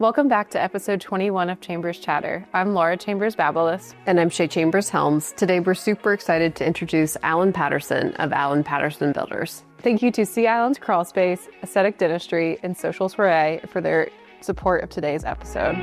Welcome back to episode 21 of Chambers Chatter. I'm Laura Chambers Babalis. And I'm Shae Chambers Helms. Today we're super excited to introduce Alan Patterson of Alan Patterson Builders. Thank you to Sea Island Crawl Space, Aesthetic Dentistry, and Social Soiree for their support of today's episode.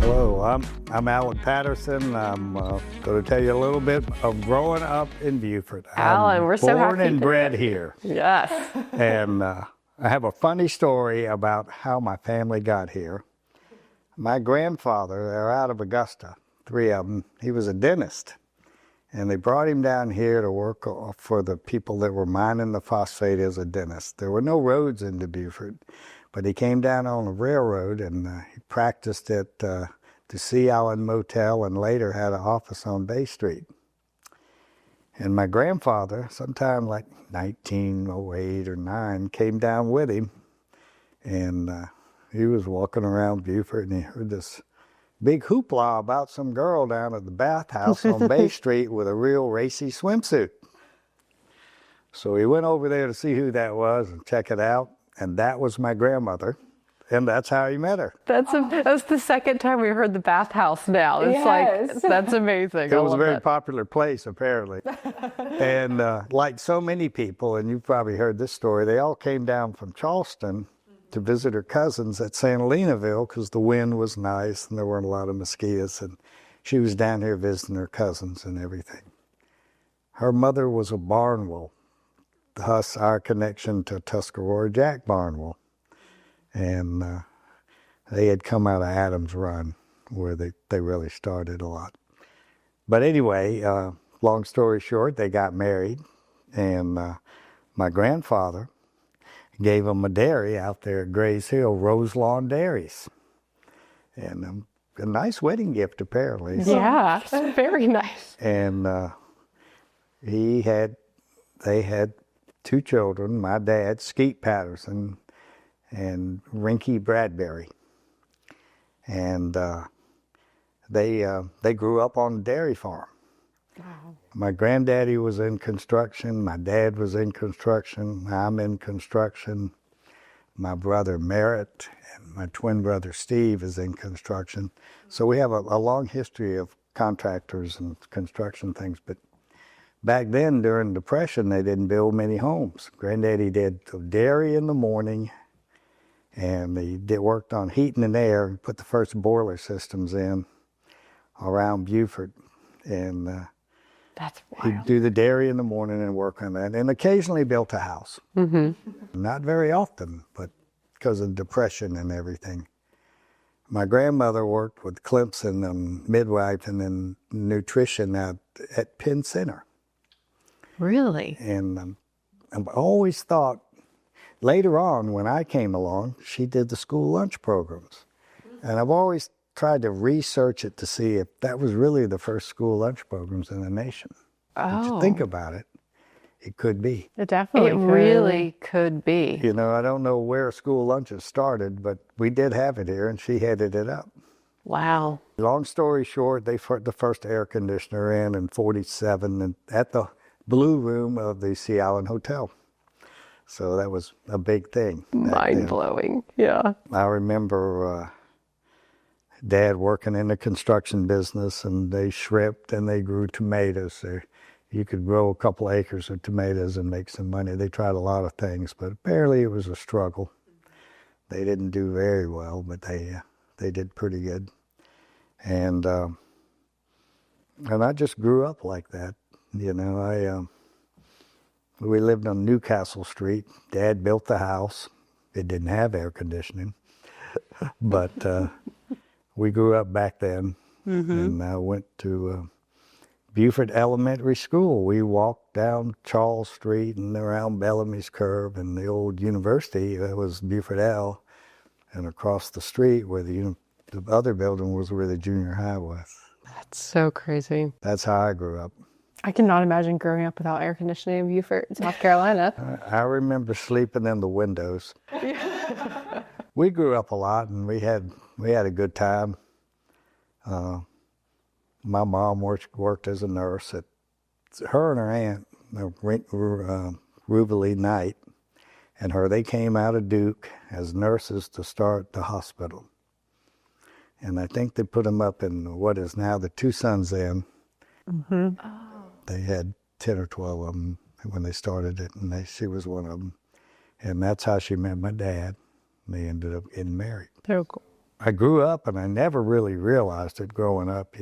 Hello, I'm Alan Patterson. I'm going to tell you a little bit of growing up in Beaufort. Alan, we're so happy. Born and bred here. Yes. And I have a funny story about how my family got here. My grandfather, they're out of Augusta, three of them, he was a dentist. And they brought him down here to work for the people that were mining the phosphate as a dentist. There were no roads into Beaufort, but he came down on the railroad and he practiced at the Sea Island Motel and later had an office on Bay Street. And my grandfather, sometime like 1908 or 9, came down with him. And he was walking around Beaufort and he heard this big hoopla about some girl down at the bathhouse on Bay Street with a real racy swimsuit. So he went over there to see who that was and check it out. And that was my grandmother. And that's how he met her. That's the second time we heard the bathhouse now. It's Yes. that's amazing. It was a very popular place, apparently. And like so many people, and you've probably heard this story, they all came down from Charleston to visit her cousins at St. Helenaville because the wind was nice and there weren't a lot of mosquitoes. And she was down here visiting her cousins and everything. Her mother was a Barnwell, thus our connection to Tuscarora Jack Barnwell. And they had come out of Adams Run, where they really started a lot. But anyway, long story short, they got married, and my grandfather gave them a dairy out there at Grays Hill, Rose Lawn Dairies. And a nice wedding gift, apparently. Yeah, very nice. And they had 2 children, my dad, Skeet Patterson, and Rinky Bradbury. And they grew up on a dairy farm. Wow. My granddaddy was in construction, my dad was in construction, I'm in construction. My brother Merritt and my twin brother Steve is in construction. So we have a long history of contractors and construction things. But back then, during the Depression, they didn't build many homes. Granddaddy did the dairy in the morning, and he worked on heating and air, put the first boiler systems in around Beaufort. And That's wild. he'd do the dairy in the morning and work on that, and occasionally built a house. Mm-hmm. Not very often, but because of depression and everything. My grandmother worked with Clemson and midwife and then nutrition at Penn Center. Really? And I've always thought, later on when I came along, she did the school lunch programs. And I've always tried to research it to see if that was really the first school lunch programs in the nation. If you think about it, it could be. It definitely really could be. You know, I don't know where school lunches started, but we did have it here and she headed it up. Wow. Long story short, they put the first air conditioner in 1947 and at the Blue Room of the Sea Island Hotel. So that was a big thing. Mind-blowing, yeah. I remember Dad working in the construction business, and they shrimped and they grew tomatoes. So you could grow a couple acres of tomatoes and make some money. They tried a lot of things, but apparently it was a struggle. They didn't do very well, but they did pretty good. And I just grew up like that. You know, we lived on Newcastle Street. Dad built the house. It didn't have air conditioning, but we grew up back then. Mm-hmm. And I went to Beaufort Elementary School. We walked down Charles Street and around Bellamy's Curve and the old university. That was Beaufort L. And across the street where the other building was where the junior high was. That's so crazy. That's how I grew up. I cannot imagine growing up without air conditioning in Beaufort, South Carolina. I remember sleeping in the windows. We grew up a lot, and we had a good time. My mom worked as a nurse. Her and her aunt Rubelee Knight, and her. They came out of Duke as nurses to start the hospital. And I think they put them up in what is now the Two Sons Inn. Mm-hmm. Oh. They had 10 or 12 of them when they started it, and she was one of them. And that's how she met my dad. They ended up getting married. So cool. I grew up, and I never really realized it growing up,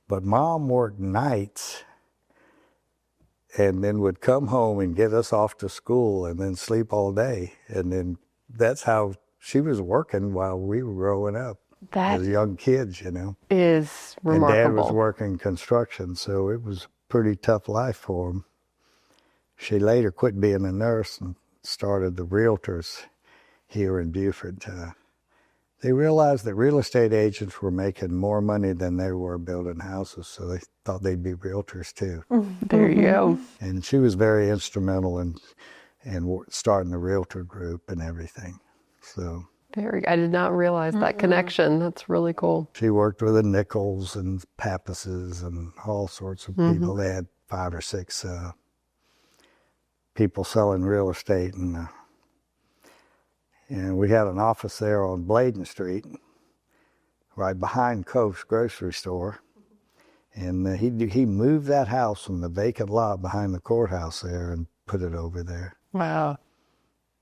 But Mom worked nights and then would come home and get us off to school and then sleep all day. And then that's how she was working while we were growing up as young kids, Is remarkable. And Dad was working construction, so it was a pretty tough life for him. She later quit being a nurse and started the realtors here in Beaufort. They realized that real estate agents were making more money than they were building houses, so they thought they'd be realtors too. There you go. And she was very instrumental in starting the realtor group and everything. So I did not realize that connection. That's really cool. she worked with the Nichols and Papases and all sorts of people. They had 5 or 6 people selling real estate, and we had an office there on Bladen Street, right behind Cove's grocery store. And he moved that house from the vacant lot behind the courthouse there and put it over there. Wow.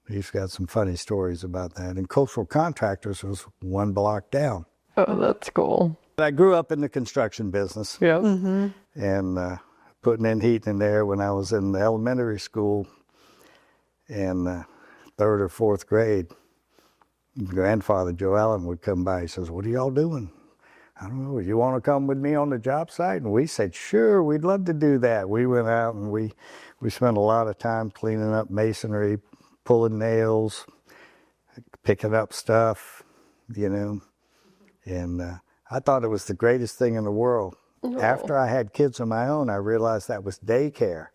He's got some funny stories about that. And Coastal Contractors was 1 block down. Oh, that's cool. I grew up in the construction business. Yeah. Mm-hmm. And putting in heat in there when I was in the elementary school in 3rd or 4th grade. Grandfather Joe Allen would come by. He says, "What are y'all doing?" "I don't know. You want to come with me on the job site?" And we said, "Sure, we'd love to do that." We went out and we spent a lot of time cleaning up masonry, pulling nails, picking up stuff, And I thought it was the greatest thing in the world. Oh. After I had kids of my own, I realized that was daycare.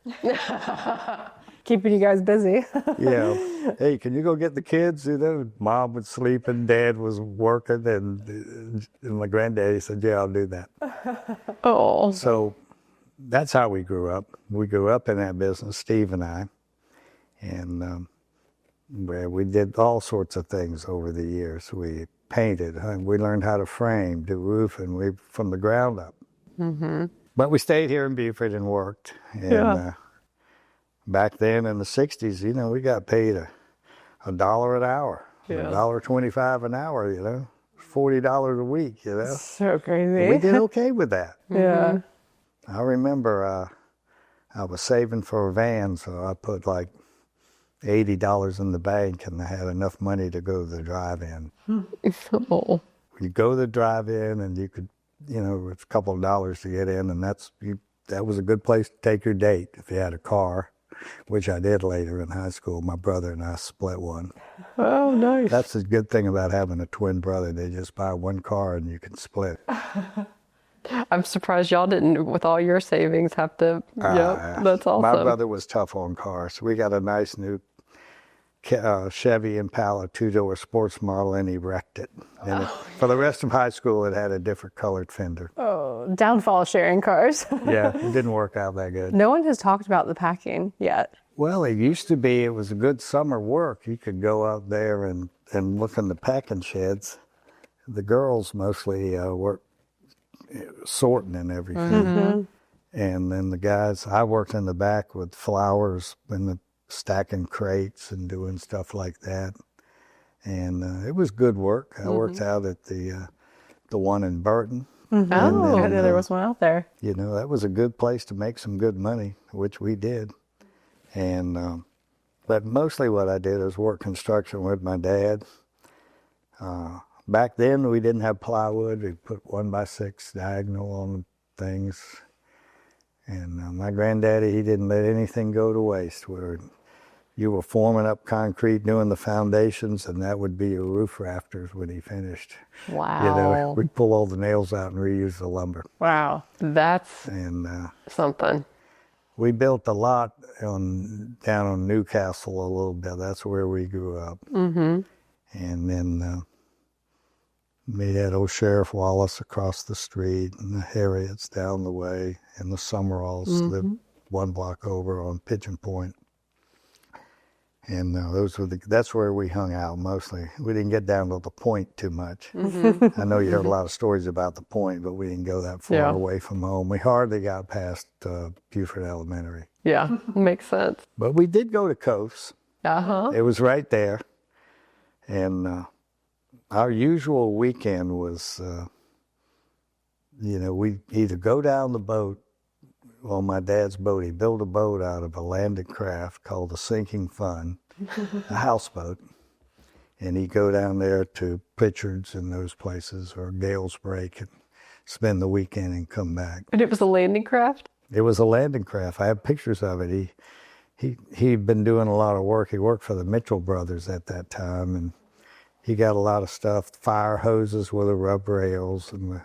Keeping you guys busy. Yeah. Hey, can you go get the kids? Mom would sleep and Dad was working, and my granddaddy said, "Yeah, I'll do that." Oh. So that's how we grew up. We grew up in that business, Steve and I. And we did all sorts of things over the years. We painted. We learned how to frame, do roofing, from the ground up. Mm-hmm. But we stayed here in Beaufort and worked. And back then in the 60s, we got paid $1 an hour, $1.25 an hour, $40 a week, So crazy. We did okay with that. Yeah. I remember I was saving for a van, so I put like $80 in the bank, and I had enough money to go to the drive-in. Oh. You go to the drive-in, and you could, it's a couple of dollars to get in, and that was a good place to take your date if you had a car, which I did later in high school. My brother and I split one. Oh, nice. That's the good thing about having a twin brother. They just buy one car, and you can split. I'm surprised y'all didn't, with all your savings, have to. That's awesome. My brother was tough on cars. We got a nice new Chevy Impala 2-door sports model, and he wrecked it. And for the rest of high school, it had a different colored fender. Oh, downfall of sharing cars. Yeah, it didn't work out that good. No one has talked about the packing yet. Well, it used to be, it was a good summer work. You could go out there and look in the packing sheds. The girls mostly worked sorting and everything. Mm-hmm. And then the guys, I worked in the back with flowers and stacking crates and doing stuff like that. And it was good work. I worked out at the one in Burton. Mm-hmm. Oh, I didn't know there was one out there. That was a good place to make some good money, which we did. And but mostly what I did is work construction with my dad. Back then we didn't have plywood. We put 1x6 diagonal on things. And my granddaddy, he didn't let anything go to waste. Where you were forming up concrete, doing the foundations, and that would be your roof rafters when he finished. Wow. We'd pull all the nails out and reuse the lumber. Wow. That's And something. we built a lot down on Newcastle a little bit. That's where we grew up. Mm-hmm. And then we had old Sheriff Wallace across the street, and the Harriets down the way, and the Summeralls lived one block over on Pigeon Point. And that's where we hung out mostly. We didn't get down to the point too much. I know you heard a lot of stories about the point, but we didn't go that far away from home. We hardly got past Beaufort Elementary. Yeah, makes sense. But we did go to Coast. Uh-huh. It was right there. And our usual weekend was, we either go down the boat. On my dad's boat, he built a boat out of a landing craft called the Sinking Fun, a houseboat. And he'd go down there to Pritchard's and those places, or Gales Break, and spend the weekend and come back. And it was a landing craft? It was a landing craft. I have pictures of it. He'd been doing a lot of work. He worked for the Mitchell brothers at that time, and he got a lot of stuff, fire hoses with the rub rails, and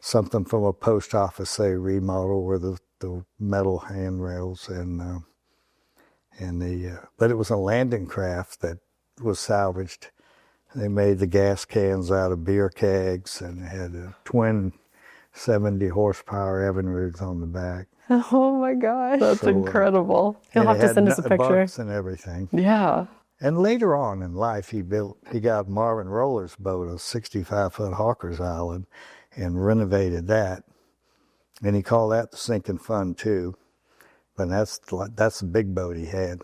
something from a post office, say, remodel with the metal handrails, but it was a landing craft that was salvaged. They made the gas cans out of beer kegs, and it had a twin 70 horsepower Evinrudes on the back. Oh my gosh, that's incredible. You'll have to send us a picture. And everything. Yeah. And later on in life, he got Marvin Roller's boat, a 65-foot Hawker's Island, and renovated that. And he called that the Sinking Fun too. But that's the big boat he had.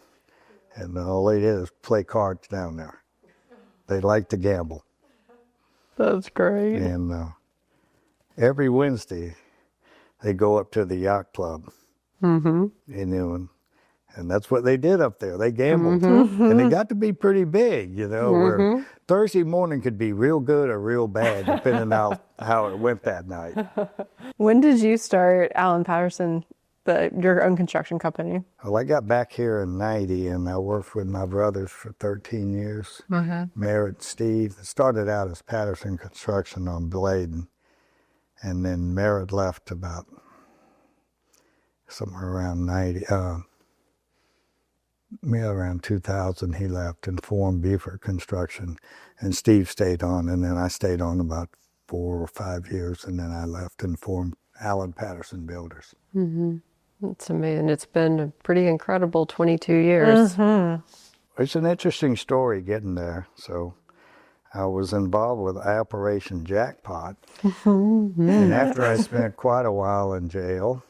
And all they did is play cards down there. They liked to gamble. That's great. And every Wednesday, they go up to the yacht club. Mm-hmm. And that's what they did up there. They gambled. Mm-hmm. And it got to be pretty big, where Thursday morning could be real good or real bad, depending on how it went that night. When did you start Alan Patterson, your own construction company? Well, I got back here in 90, and I worked with my brothers for 13 years. Merritt, Steve. It started out as Patterson Construction on Bladen. And then Merritt left about somewhere around 90. Around 2000, he left and formed Beaufort Construction, and Steve stayed on, and then I stayed on about 4 or 5 years, and then I left and formed Alan Patterson Builders. That's amazing. It's been a pretty incredible 22 years. It's an interesting story getting there. So I was involved with Operation Jackpot, and after I spent quite a while in jail,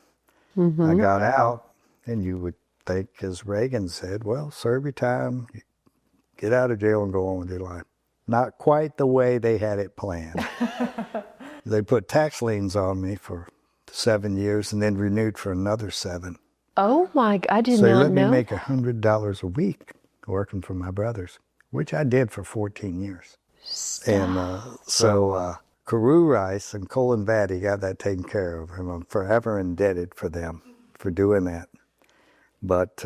I got out, and you would think, as Reagan said, well, serve your time, get out of jail and go on with your life. Not quite the way they had it planned. They put tax liens on me for 7 years and then renewed for another 7. Oh my, I did so not know. So they let me make $100 a week working for my brothers, which I did for 14 years. Stop. And Carew Rice and Colin Vatty got that taken care of. And I'm forever indebted for them for doing that. But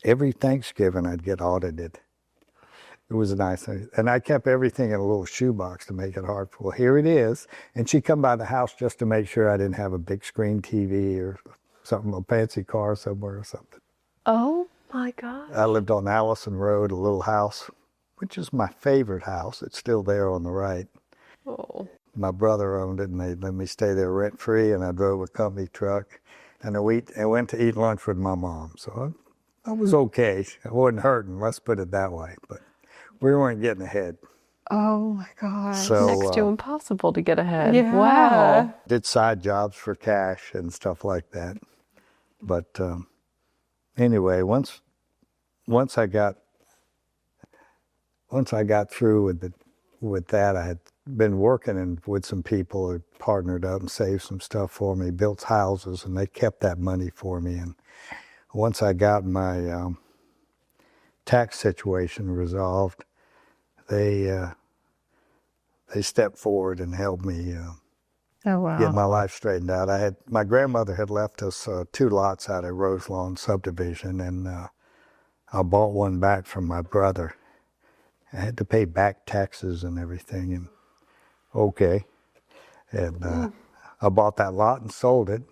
every Thanksgiving I'd get audited. It was nice. And I kept everything in a little shoebox to make it hard. Well, here it is. And she'd come by the house just to make sure I didn't have a big screen TV or something, a fancy car somewhere or something. Oh my God. I lived on Allison Road, a little house, which is my favorite house. It's still there on the right. Oh. My brother owned it, and they let me stay there rent-free, and I drove a company truck. And I went to eat lunch with my mom. So I was okay. I wasn't hurting, let's put it that way. But we weren't getting ahead. Oh my gosh. So, next to impossible to get ahead. Yeah. Wow. Did side jobs for cash and stuff like that. But anyway, once I got through with that, I had been working with some people who partnered up and saved some stuff for me, built houses, and they kept that money for me. And once I got my tax situation resolved, they stepped forward and helped me get my life straightened out. My grandmother had left us 2 lots out of Roselawn subdivision, and I bought one back from my brother. I had to pay back taxes and everything, and okay. And I bought that lot and sold it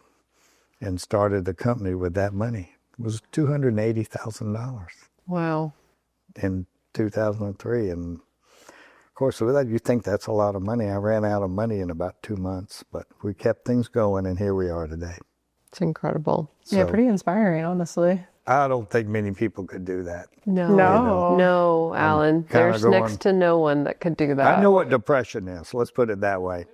and started the company with that money. It was $280,000 Wow. in 2003. And of course, with that, you think that's a lot of money. I ran out of money in about 2 months, but we kept things going, and here we are today. It's incredible. Yeah, So pretty inspiring, honestly. I don't think many people could do that. No. No. No, Alan. kinda There's going- next to no one that could do that. I know what depression is. Let's put it that way.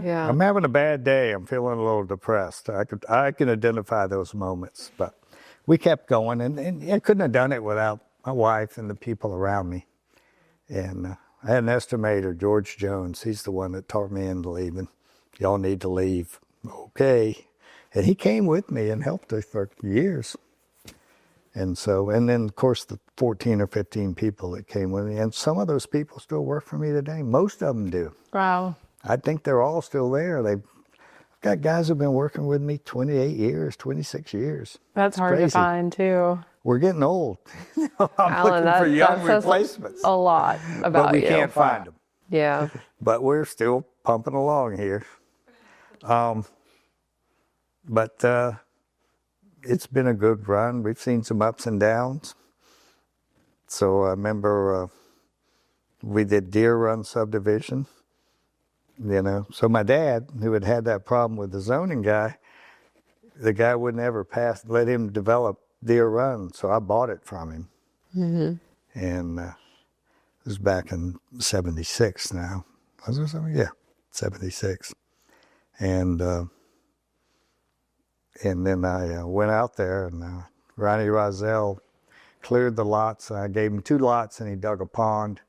Yeah. I'm having a bad day. I'm feeling a little depressed. I can identify those moments, but we kept going, and I couldn't have done it without my wife and the people around me. And I had an estimator, George Jones. He's the one that talked me into leaving. Y'all need to leave. Okay. And he came with me and helped us for years. And then of course the 14 or 15 people that came with me, and some of those people still work for me today. Most of them do. Wow. I think they're all still there. I've got guys who've been working with me 28 years, 26 years. That's It's hard to crazy. find, too. We're getting old. I'm Alan, looking for young says replacements. a lot about But we you. can't find them. Yeah. But we're still pumping along here. But it's been a good run. We've seen some ups and downs. So I remember we did Deer Run subdivision. So my dad, who had that problem with the zoning guy, the guy wouldn't ever let him develop Deer Run, so I bought it from him. Mm-hmm. And it was back in 76 now. Was there something? Yeah, 76. And then I went out there, and Ronnie Rozelle cleared the lots. I gave him 2 lots, and he dug a pond.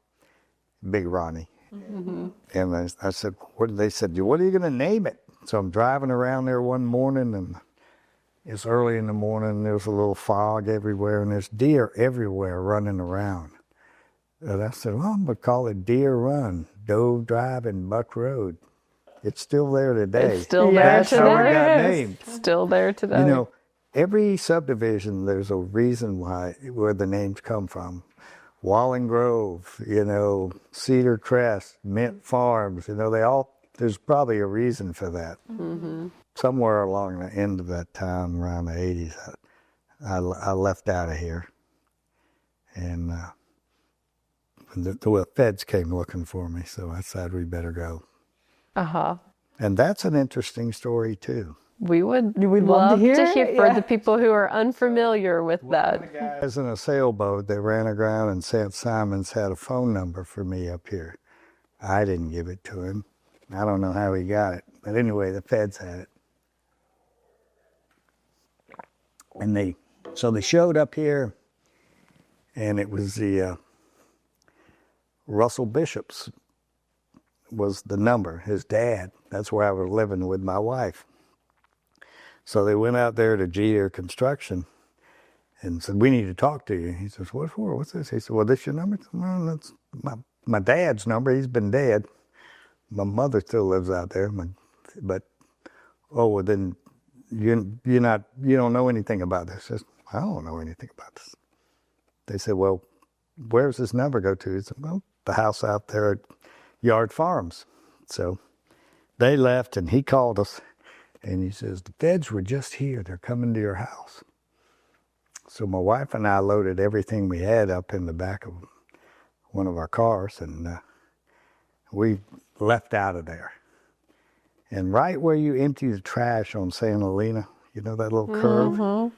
Big Ronnie. Mm-hmm. And I said, they said, what are you going to name it? So I'm driving around there one morning, and it's early in the morning, and there's a little fog everywhere, and there's deer everywhere running around. And I said, well, I'm going to call it Deer Run, Dove Drive and Buck Road. It's still there today. It's still there That's today. how it got named. Still there today. Every subdivision, there's a reason where the names come from. Walling Grove, Cedar Crest, Mint Farms, there's probably a reason for that. Mm-hmm. Somewhere along the end of that time, around the 80s, I left out of here. And the feds came looking for me, so I decided we better go. Uh-huh. And that's an interesting story, too. We'd love to hear to hear it, for yeah. the people who are unfamiliar with that. Guys in a sailboat, they ran aground, and St. Simon's had a phone number for me up here. I didn't give it to him. I don't know how he got it. But anyway, the feds had it. And they showed up here, and it was the Russell Bishop's was the number, his dad. That's where I was living with my wife. So they went out there to Jeter Construction and said, we need to talk to you. He says, what for? What's this? He said, well, this your number? Well, that's my dad's number. He's been dead. My mother still lives out there. Then you don't know anything about this. I said, I don't know anything about this. They said, well, where's this number go to? He said, well, the house out there at Yard Farms. So they left, and he called us. And he says, the feds were just here. They're coming to your house. So my wife and I loaded everything we had up in the back of one of our cars, and we left out of there. And right where you empty the trash on Santa Helena, that little curve? Mm-hmm.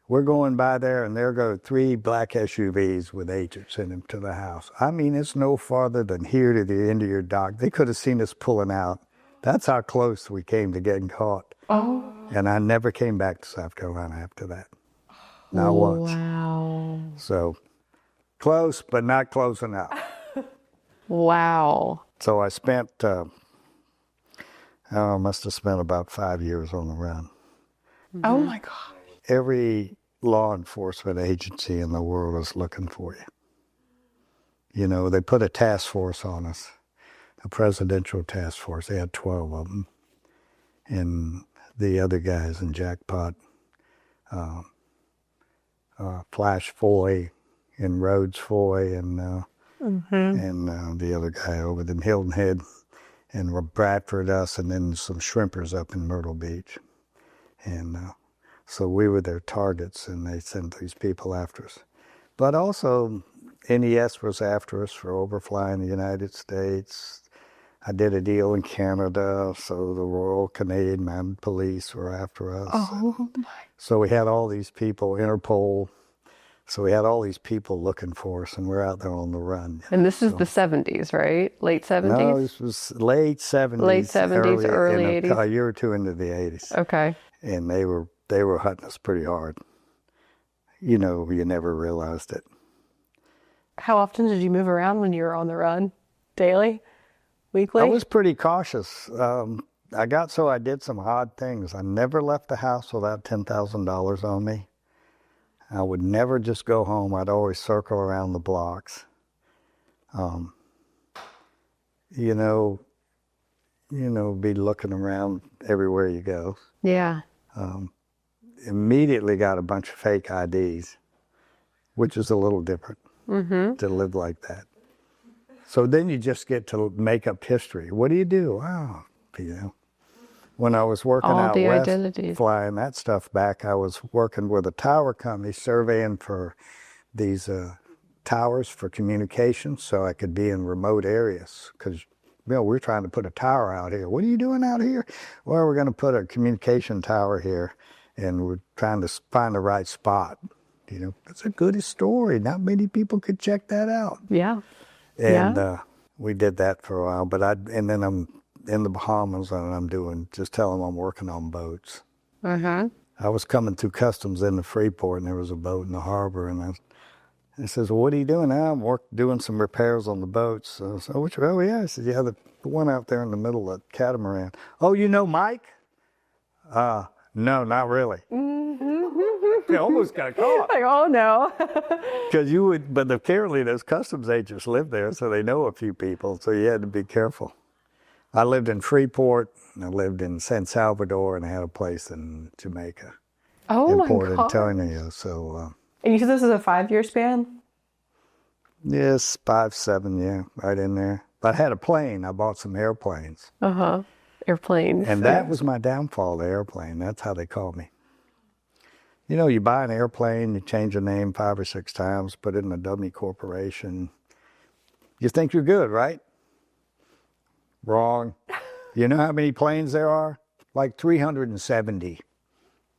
We're going by there, and there go 3 black SUVs with agents in them to the house. I mean, it's no farther than here to the end of your dock. They could have seen us pulling out. That's how close we came to getting caught. Oh. And I never came back to South Carolina after that. Not once. Wow. So close, but not close enough. Wow. So I spent, must have spent about 5 years on the run. Mm-hmm. Oh my God. Every law enforcement agency in the world is looking for you. They put a task force on us. A presidential task force. They had 12 of them. And the other guys in Jackpot, Flash Foy and Rhodes Foy and the other guy over in Hilton Head and Bradford, us, and then some shrimpers up in Myrtle Beach. And so we were their targets, and they sent these people after us. But also, NES was after us for overflying the United States. I did a deal in Canada, so the Royal Canadian Mounted Police were after us. Oh, So we had all these people, Interpol. So we had all these people looking for us, and we're out there on the run. and this is the 70s, right? Late 70s? No, this was late 70s. Late 70s, early 80s. A year or two into the 80s. Okay. And they were hunting us pretty hard. You know, you never realized it. How often did you move around when you were on the run? Daily? Weekly? I was pretty cautious. I did some odd things. I never left the house without $10,000 on me. I would never just go home. I'd always circle around the blocks. Be looking around everywhere you go. Yeah. Immediately got a bunch of fake IDs, which is a little different to live like that. So then you just get to make up history. What do you do? Wow, When I was working out west, identities. flying that stuff back, I was working with a tower company, surveying for these towers for communication, so I could be in remote areas. Because, we're trying to put a tower out here. What are you doing out here? Well, we're going to put a communication tower here, and we're trying to find the right spot. That's a good story. Not many people could check that out. Yeah. And we did that for a while. And then I'm in the Bahamas, and I'm just telling them I'm working on boats. Uh-huh. I was coming through customs into Freeport, and there was a boat in the harbor, and I says, well, what are you doing now? I'm doing some repairs on the boats. So, I said, yeah, the one out there in the middle of the catamaran. Oh, you know Mike? No, not really. You almost got caught. Like, oh no. But apparently those customs agents live there, so they know a few people, so you had to be careful. I lived in Freeport, and I lived in San Salvador, and I had a place in Jamaica. Oh in my Port God. Antonio, so... And you said this is a 5-year span? Yes, 5, 7, yeah, right in there. But I had a plane. I bought some airplanes. Uh-huh. Airplanes. And that was my downfall, the airplane. That's how they called me. You buy an airplane, you change the name 5 or 6 times, put it in a dummy corporation. You think you're good, right? Wrong. You know how many planes there are? Like 370.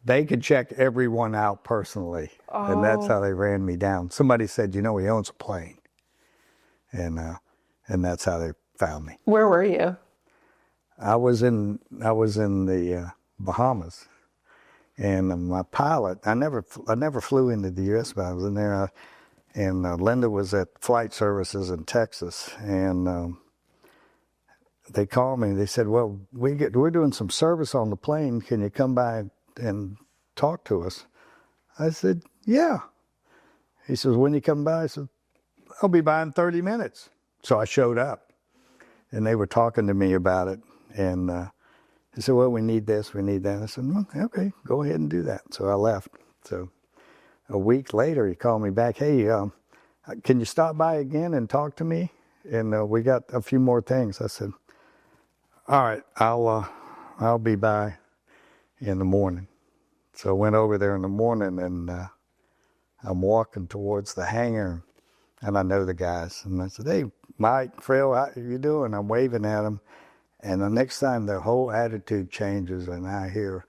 They could check everyone out personally. Oh. And that's how they ran me down. Somebody said, he owns a plane. And that's how they found me. Where were you? I was in the Bahamas. And my pilot, I never flew into the U.S., but I was in there. And Linda was at Flight Services in Texas. And they called me. They said, well, we're doing some service on the plane. Can you come by and talk to us? I said, yeah. He says, when you come by? I said, I'll be by in 30 minutes. So I showed up, and they were talking to me about it. And he said, well, we need this, we need that. I said, well, okay, go ahead and do that. So I left. So a week later, he called me back. Hey, can you stop by again and talk to me? And we got a few more things. I said, all right, I'll be by in the morning. So I went over there in the morning, and I'm walking towards the hangar, and I know the guys. And I said, hey, Mike, Phil, how you doing? I'm waving at them. And the next time, their whole attitude changes, and I hear,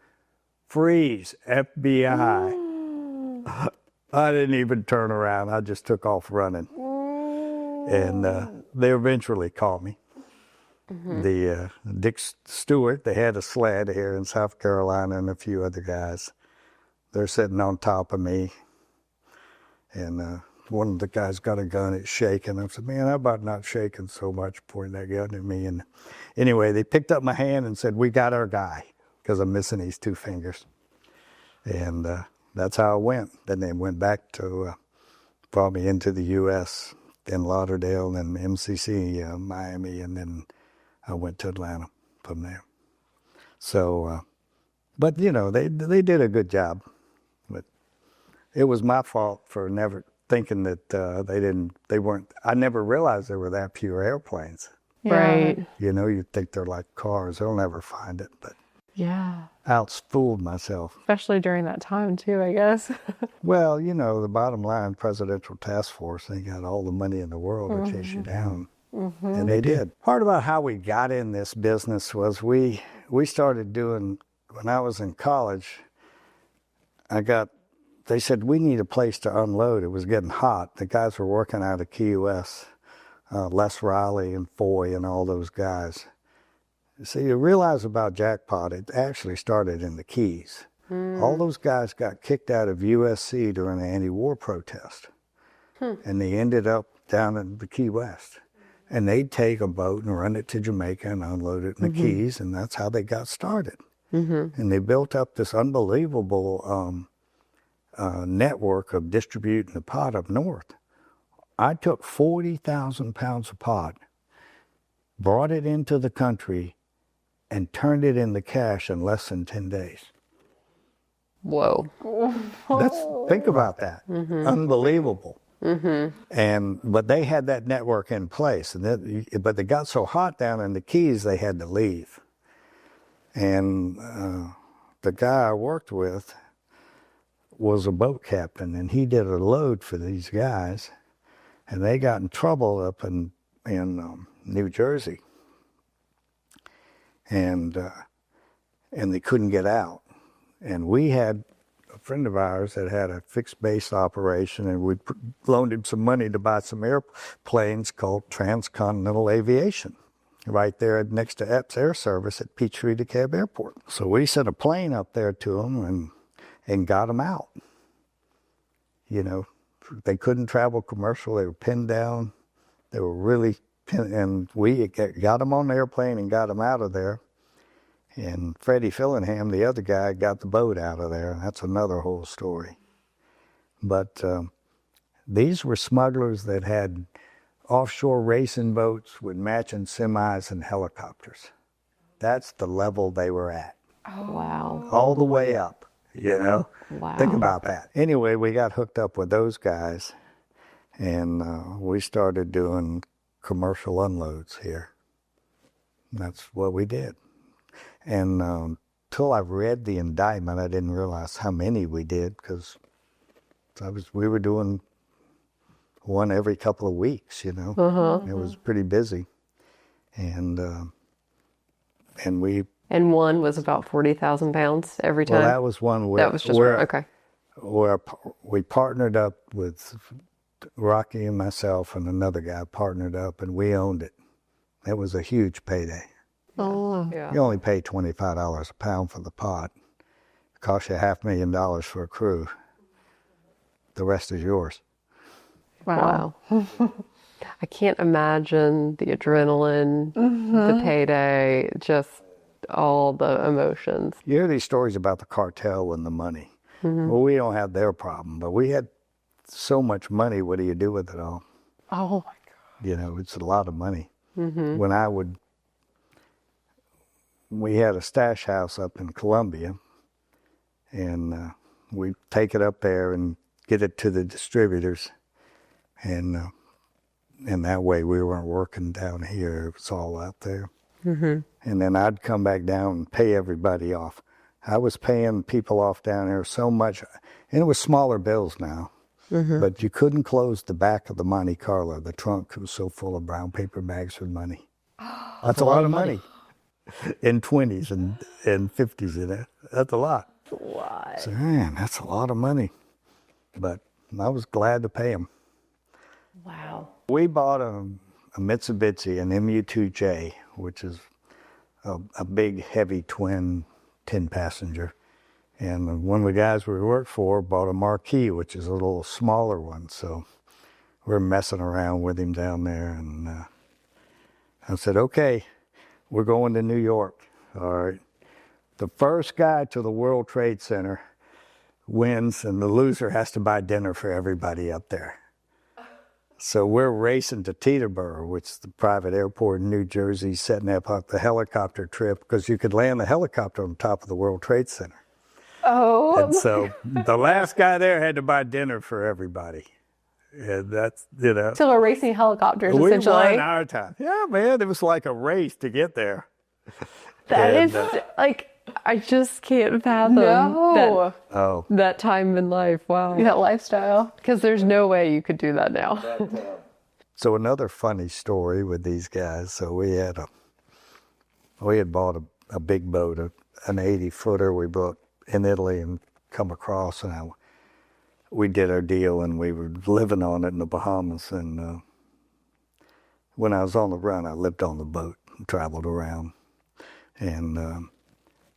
freeze, FBI. I didn't even turn around. I just took off running. And they eventually called me. The Dick Stewart, they had a sled here in South Carolina, and a few other guys. They're sitting on top of me. And one of the guys got a gun, it's shaking. I said, man, how about not shaking so much, pointing that gun at me. And anyway, they picked up my hand and said, we got our guy, because I'm missing these 2 fingers. And that's how it went. Then they went back to, brought me into the U.S. in Lauderdale and MCC, Miami, and then I went to Atlanta from there. So, but they did a good job. But it was my fault for never thinking that they weren't, I never realized there were that few airplanes. Yeah. Right. You think they're like cars, they'll never find it, but Yeah. outfooled myself. Especially during that time, too, I guess. Well, the bottom line, Presidential Task Force, they got all the money in the world to chase you down. And they did. Part about how we got in this business was we started doing, when I was in college, they said, we need a place to unload. It was getting hot. The guys were working out of Key West, Les Riley and Foy and all those guys. So you realize about Jackpot, it actually started in the Keys. All those guys got kicked out of USC during the anti-war protest. And they ended up down in the Key West. And they'd take a boat and run it to Jamaica and unload it in the Keys, and that's how they got started. And they built up this unbelievable network of distributing the pot up north. I took 40,000 pounds of pot, brought it into the country, and turned it into cash in less than 10 days. Whoa. Think about that. Unbelievable. But they had that network in place, but they got so hot down in the Keys they had to leave. And the guy I worked with was a boat captain, and he did a load for these guys, and they got in trouble up in New Jersey, and they couldn't get out. And we had a friend of ours that had a fixed base operation, and we loaned him some money to buy some airplanes called Transcontinental Aviation, right there next to Epps Air Service at Peachtree DeKalb Airport. So we sent a plane up there to them and got them out. You know, they couldn't travel commercial. They were pinned down. They were really pinned, and we got them on the airplane and got them out of there. And Freddie Fillingham, the other guy, got the boat out of there. That's another whole story. But these were smugglers that had offshore racing boats with matching semis and helicopters. That's the level they were at. Oh, wow. All the way up, you know? Wow. Think about that. Anyway, we got hooked up with those guys, and we started doing commercial unloads here. That's what we did. And until I read the indictment, I didn't realize how many we did, because we were doing one every couple of weeks, you know. It was pretty busy. And we... And one was about 40,000 pounds every time? Well, that was one where... That was just one, okay. Where we partnered up with Rocky and myself, and another guy partnered up, and we owned it. It was a huge payday. Oh, yeah. You only pay $25 a pound for the pot. It costs you $500,000 for a crew. The rest is yours. Wow. I can't imagine the adrenaline, the payday, just all the emotions. You hear these stories about the cartel and the money. Well, we don't have their problem, but we had so much money. What do you do with it all? Oh, my God. You know, it's a lot of money. We had a stash house up in Columbia, and we'd take it up there and get it to the distributors, and that way we weren't working down here. It was all out there. And then I'd come back down and pay everybody off. I was paying people off down there so much, and it was smaller bills now, but you couldn't close the back of the Monte Carlo. The trunk was so full of brown paper bags with money. That's a lot of money. In 20s and 50s in it. That's a lot. That's a lot. So, man, that's a lot of money. But I was glad to pay them. Wow. We bought a Mitsubishi, an MU2J, which is a big, heavy twin 10-passenger. And one of the guys we worked for bought a Marquis, which is a little smaller one. So we're messing around with him down there. And I said, okay, we're going to New York. All right. The first guy to the World Trade Center wins, and the loser has to buy dinner for everybody up there. So we're racing to Teterboro, which is the private airport in New Jersey, setting up the helicopter trip, because you could land the helicopter on top of the World Trade Center. Oh. And so the last guy there had to buy dinner for everybody. And that's, you know. So we're racing helicopters, we essentially. won our time. Yeah, man, it was like a race to get there. That is, like, I just can't fathom that time in life. Wow. That lifestyle. Because there's no way you could do that now. So another funny story with these guys. So we had bought a big boat, an 80-footer we bought in Italy and come across, and we did our deal, and we were living on it in the Bahamas. And when I was on the run, I lived on the boat and traveled around. And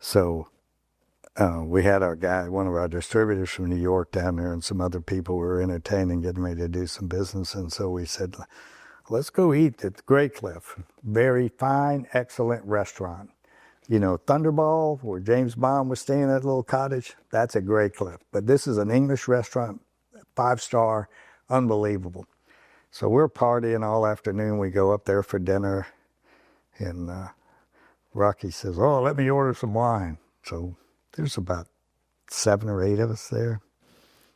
so we had our guy, one of our distributors from New York down there, and some other people were entertaining, getting ready to do some business. And so we said, let's go eat at the Grey Cliff. Very fine, excellent restaurant. You know, Thunderball, where James Bond was staying at that little cottage, that's at Grey Cliff. But this is an English restaurant, 5-star, unbelievable. So we're partying all afternoon. We go up there for dinner, and Rocky says, oh, let me order some wine. So there's about 7 or 8 of us there.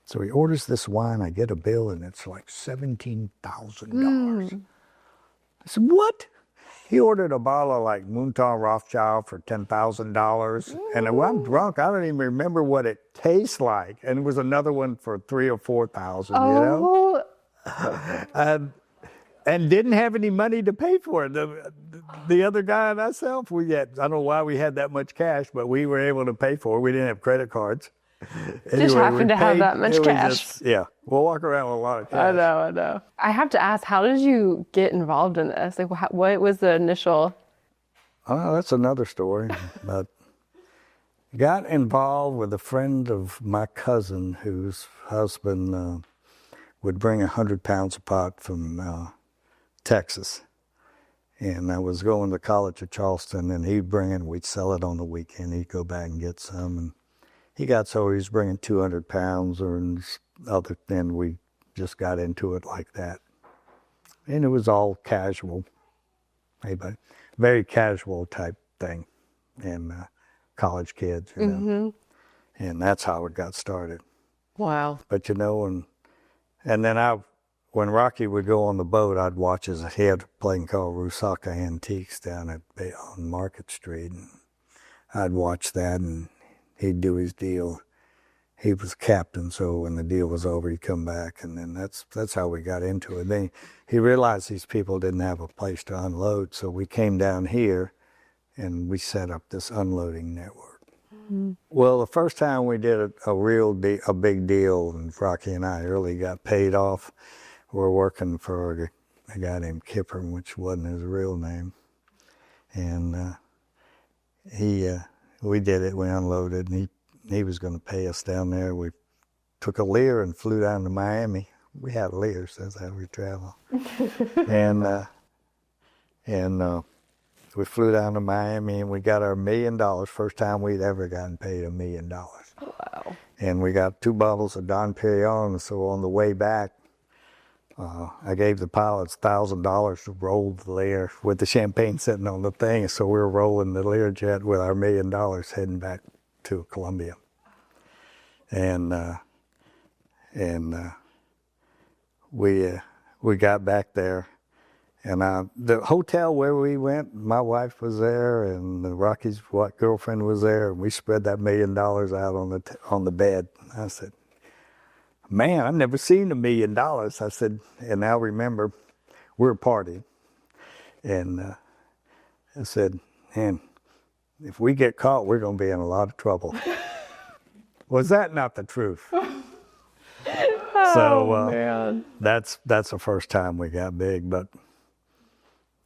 So he orders this wine. I get a bill, and it's like $17,000. I said, what? He ordered a bottle of like Montauk Rothschild for $10,000. And I'm drunk. I don't even remember what it tastes like. And it was another one for $3,000 or $4,000, you know? And didn't have any money to pay for it. The other guy and myself, I don't know why we had that much cash, but we were able to pay for it. We didn't have credit cards. Anyway, Just happened to have that much cash. We'll walk around with a lot of cash. I know. I have to ask, how did you get involved in this? Like, what was the initial? Oh, that's another story. But got involved with a friend of my cousin whose husband would bring 100 pounds of pot from Texas. And I was going to college at Charleston, and he'd bring it, we'd sell it on the weekend. He'd go back and get some. And he got so he was bringing 200 pounds and we just got into it like that. And it was all casual, maybe very casual type thing. And college kids, you know. And that's how it got started. Wow. But you know, and then when Rocky would go on the boat, I'd watch he had a place called Rusaka Antiques down on Market Street. And I'd watch that, and he'd do his deal. He was captain, so when the deal was over, he'd come back, and then that's how we got into it. Then he realized these people didn't have a place to unload, so we came down here, and we set up this unloading network. Well, the first time we did a big deal, and Rocky and I early got paid off, we're working for a guy named Kipper, which wasn't his real name, and we did it. We unloaded, and he was going to pay us down there. We took a Lear and flew down to Miami. We had Lears, that's how we travel. and we flew down to Miami, and we got our $1 million. First time we'd ever gotten paid $1 million. Wow. And we got 2 bottles of Dom Perignon. So on the way back, I gave the pilots $1,000 to roll the Lear with the champagne sitting on the thing. So we were rolling the Learjet with our $1 million heading back to Columbia. And we got back there, and the hotel where we went, my wife was there, and Rocky's girlfriend was there, and we spread that $1 million out on the bed. I said, man, I've never seen $1 million. I said, and now remember, we're partying. And I said, man, if we get caught, we're going to be in a lot of trouble. Was that not the truth? Man. That's the first time we got big. But,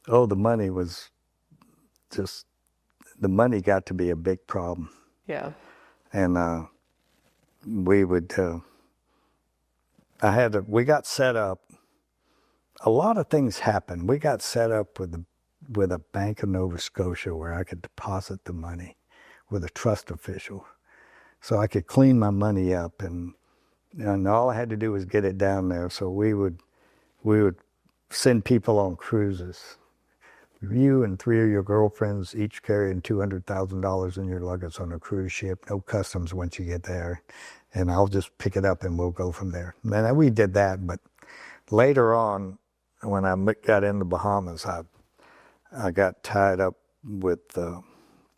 the money was just, the money got to be a big problem. Yeah. And we got set up. A lot of things happened. We got set up with a Bank of Nova Scotia where I could deposit the money with a trust official. So I could clean my money up, and all I had to do was get it down there. So we would send people on cruises. You and 3 of your girlfriends each carrying $200,000 in your luggage on a cruise ship, no customs once you get there. And I'll just pick it up and we'll go from there. And we did that, but later on, when I got in the Bahamas, I got tied up with the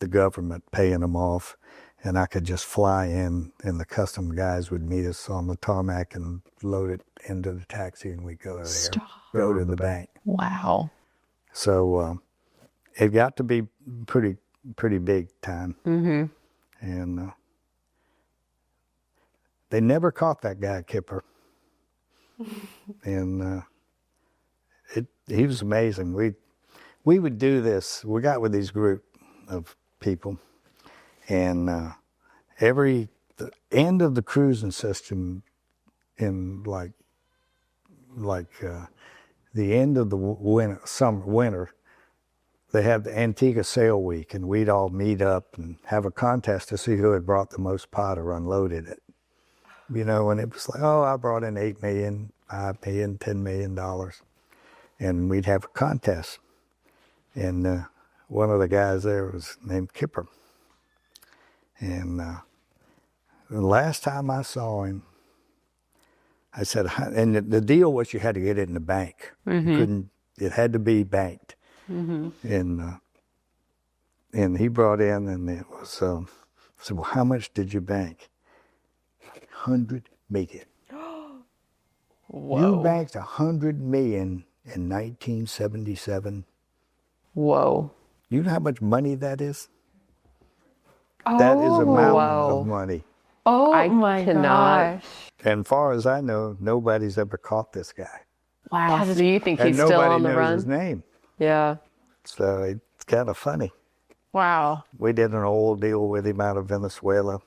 government paying them off, and I could just fly in, and the custom guys would meet us on the tarmac and load it into the taxi, and we'd go there, go to the bank. Wow. So it got to be pretty big time. And they never caught that guy, Kipper. And he was amazing. We would do this. We got with these group of people, and the end of the cruising system, in like the end of the winter, they had the Antigua Sail Week, and we'd all meet up and have a contest to see who had brought the most pot or unloaded it. You know, and it was like, oh, I brought in $8 million, $5 million, $10 million. And we'd have a contest. And one of the guys there was named Kipper. And the last time I saw him, I said, and the deal was you had to get it in the bank. You couldn't, it had to be banked. And he brought in, and it was, I said, well, how much did you bank? 100 million. Whoa. You banked 100 million in 1977. Whoa. You know how much money that is? That is a mountain of money. Oh I my cannot. gosh. And far as I know, nobody's ever caught this guy. Wow. So you think And he's still nobody on the knows run? his name. Yeah. So it's kind of funny. Wow. We did an oil deal with him out of Venezuela.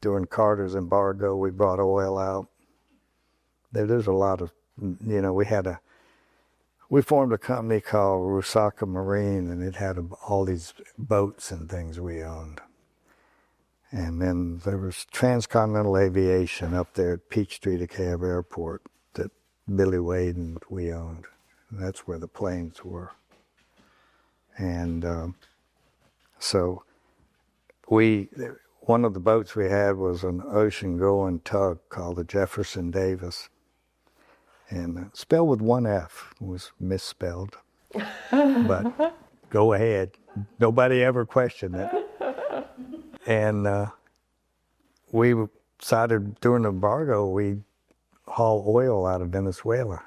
During Carter's embargo, we brought oil out. There's a lot of, you know, we formed a company called Rusaka Marine, and it had all these boats and things we owned. And then there was Transcontinental Aviation up there at Peachtree DeKalb Airport that Billy Wade and we owned. And that's where the planes were. And so one of the boats we had was an ocean-going tug called the Jefferson Davis. And spelled with one F, was misspelled. But go ahead. Nobody ever questioned it. And we decided during the embargo, we'd haul oil out of Venezuela,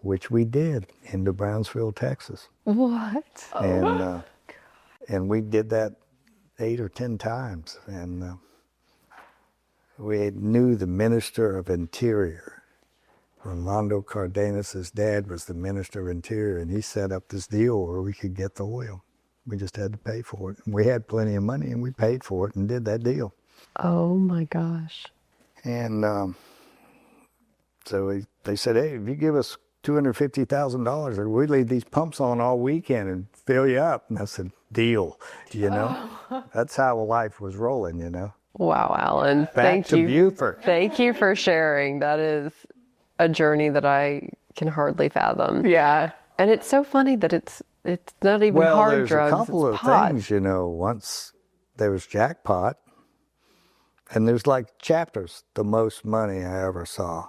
which we did into Brownsville, Texas. What? And we did that 8 or 10 times. And we knew the Minister of Interior. Rolando Cardenas' dad was the Minister of Interior, and he set up this deal where we could get the oil. We just had to pay for it. And we had plenty of money, and we paid for it and did that deal. Oh my gosh. And so they said, hey, if you give us $250,000, or we leave these pumps on all weekend and fill you up. And I said, deal, you know. That's how life was rolling, you know. Wow, Alan. Back Thank to you. Beaufort. Thank you for sharing. That is a journey that I can hardly fathom. Yeah. And it's so funny that it's not even Well, hard there's drugs. a couple it's of pot. things, you know. Once there was Jackpot, and there's like chapters, the most money I ever saw.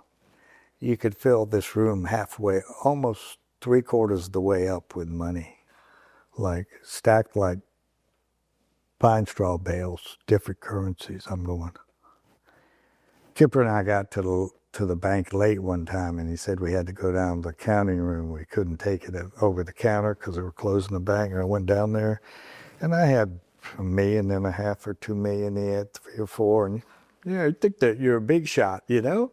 You could fill this room halfway, almost 3/4 of the way up with money, like stacked like pine straw bales, different currencies. I'm going. Kipper and I got to the bank late one time, and he said we had to go down to the counting room. We couldn't take it over the counter because they were closing the bank. And I went down there, and I had $1.5 million or $2 million. He had 3 or 4, and yeah, I think that you're a big shot, you know.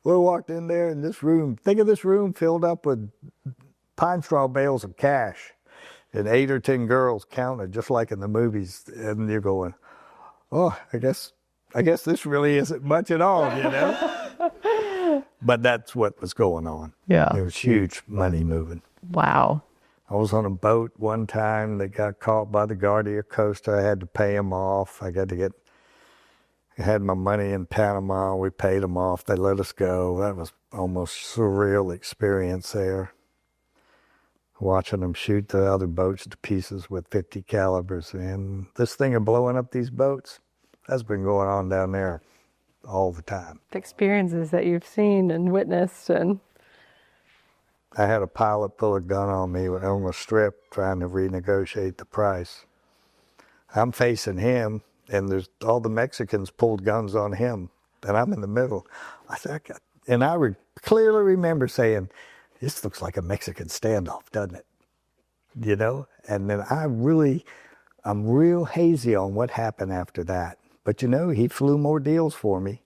We walked in there, and this room, think of this room filled up with pine straw bales of cash, and 8 or 10 girls counted just like in the movies, and you're going, oh, I guess this really isn't much at all, you know. But that's what was going on. Yeah. There was huge money moving. Wow. I was on a boat one time that got caught by the Guardia Costa. I had to pay them off. I had my money in Panama. We paid them off. They let us go. That was almost surreal experience there. Watching them shoot the other boats to pieces with 50 calibers. And this thing of blowing up these boats, that's been going on down there all the time. The experiences that you've seen and witnessed, and I had a pilot pull a gun on me on a strip trying to renegotiate the price. I'm facing him, and there's all the Mexicans pulled guns on him, and I'm in the middle. I said, and I clearly remember saying, "This looks like a Mexican standoff, doesn't it?" You know? And then I'm real hazy on what happened after that. But you know, he flew more deals for me.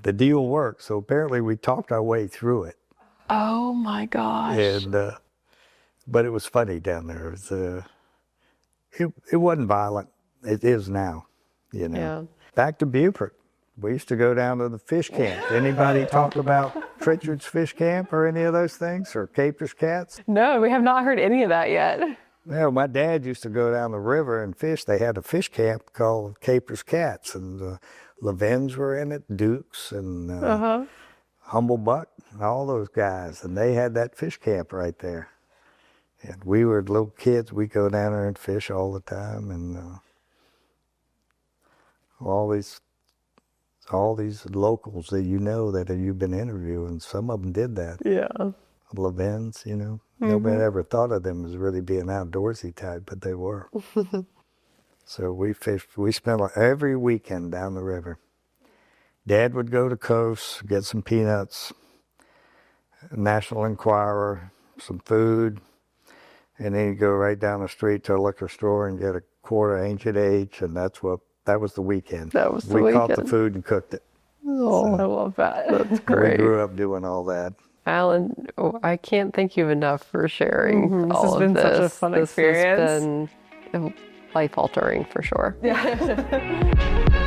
The deal worked, so apparently we talked our way through it. Oh my gosh. And but it was funny down there. It wasn't violent. It is now, you know. Yeah. Back to Beaufort. We used to go down to the fish camp. Anybody talk about Pritchard's Fish Camp or any of those things, or Capers Cats? No, we have not heard any of that yet. Well, my dad used to go down the river and fish. They had a fish camp called Capers Cats, and Levins were in it, Dukes, and Humblebuck, and all those guys. And they had that fish camp right there. And we were little kids. We'd go down there and fish all the time. And all these locals that you know that you've been interviewing, some of them did that. Yeah. Levins, you know. Nobody ever thought of them as really being outdoorsy type, but they were. So we fished. We spent every weekend down the river. Dad would go to Coast, get some peanuts, National Enquirer, some food, and then he'd go right down the street to a liquor store and get a quart of Ancient H, and that was the weekend. That was the we weekend. caught the food and cooked it. Oh, I love that. That's great. We grew up doing all that. Alan, I can't thank you enough for sharing This all has of been this. such a fun experience. This has been life-altering for sure. Yeah.